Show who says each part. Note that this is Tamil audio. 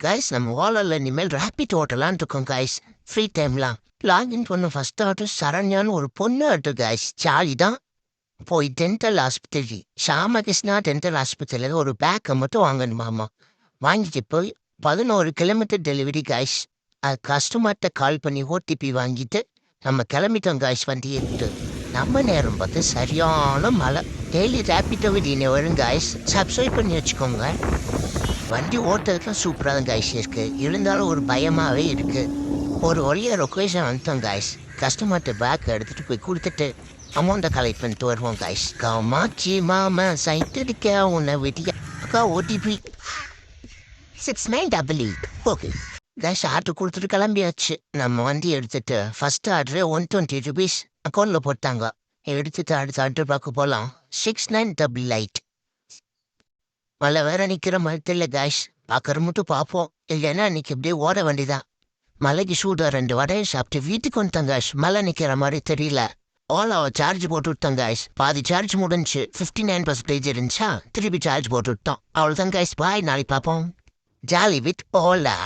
Speaker 1: கைஸ் நம்ம ஓலால இனிமேல் ரேபிட் ஓட்டலான்னு இருக்கோம் கைஸ். ஃப்ரீ டைம்லாம் லாகின் பண்ண ஃபர்ஸ்ட் ஆர்டர் சரண்யான்னு ஒரு பொண்ணு ஆட்டு கைஸ். ஜாலி தான். போய் டென்டல் ஆஸ்பத்திரி ஷாமகிருஷ்ணா டென்டல் ஆஸ்பத்திரியில் ஒரு பேக்கை மட்டும் வாங்கணுமாமா. வாங்கிட்டு போய் 11 கிலோமீட்டர் டெலிவரி கைஸ். அது கஸ்டமர்கிட்ட கால் பண்ணி ஓடிபி வாங்கிட்டு நம்ம கிளம்பிட்டோம் கைஸ். வண்டி எடுத்து நம்ம நேரம் பார்த்து சரியான மழை. டெய்லி ரேபிட்டோ வீடியோ வரும் கைஸ். சப்ஸ்கிரைப் பண்ணி வச்சுக்கோங்க. வண்டி ஓட்டுறதுலாம் சூப்பராக தான் கைஸ் இருக்கு. இருந்தாலும் ஒரு பயமாகவே இருக்கு. ஒரு வழியாக லொக்கேஷன் வந்துட்டோம் கைஸ். கஸ்டமர்கிட்ட பேக் எடுத்துகிட்டு போய் கொடுத்துட்டு அமௌண்ட்டை கலெக்ட் பண்ணிட்டு வருவோம் கைஸ். காமாட்சி மாமா சைட் அடிக்க உன்னை வெட்டியா அக்கா ஓடிபி 6988. ஓகே கைஸ், ஆர்டர் கொடுத்துட்டு கிளம்பியாச்சு. நம்ம வண்டி எடுத்துட்டு ஃபர்ஸ்ட் ஆர்டரு 120 rupees அக்கௌண்ட்டில் போட்டாங்க. எடுத்துட்டு அடுத்த ஆர்டர் பார்க்க போகலாம். 6988. மழை வேற நிக்கிற மாதிரி தெரியல கைஸ். பார்க்கற மட்டும் பார்ப்போம், இல்லைன்னா இன்னைக்கு இப்படியே ஓட வேண்டியதான். மலைக்கு சூடாக 2 வடையை சாப்பிட்டு வீட்டுக்கு வந்துட்டேன் கைஸ். மழை நிற்கிற மாதிரி தெரியல. ஓலாவை சார்ஜ் போட்டு விட்டோம் கைஸ். பாதி சார்ஜ் முடிஞ்சு 59% இருந்துச்சா, திருப்பி சார்ஜ் போட்டு விட்டோம். அவ்வளோதான் கைஸ். பாய், நாளைக்கு பார்ப்போம். Jolly with Ola.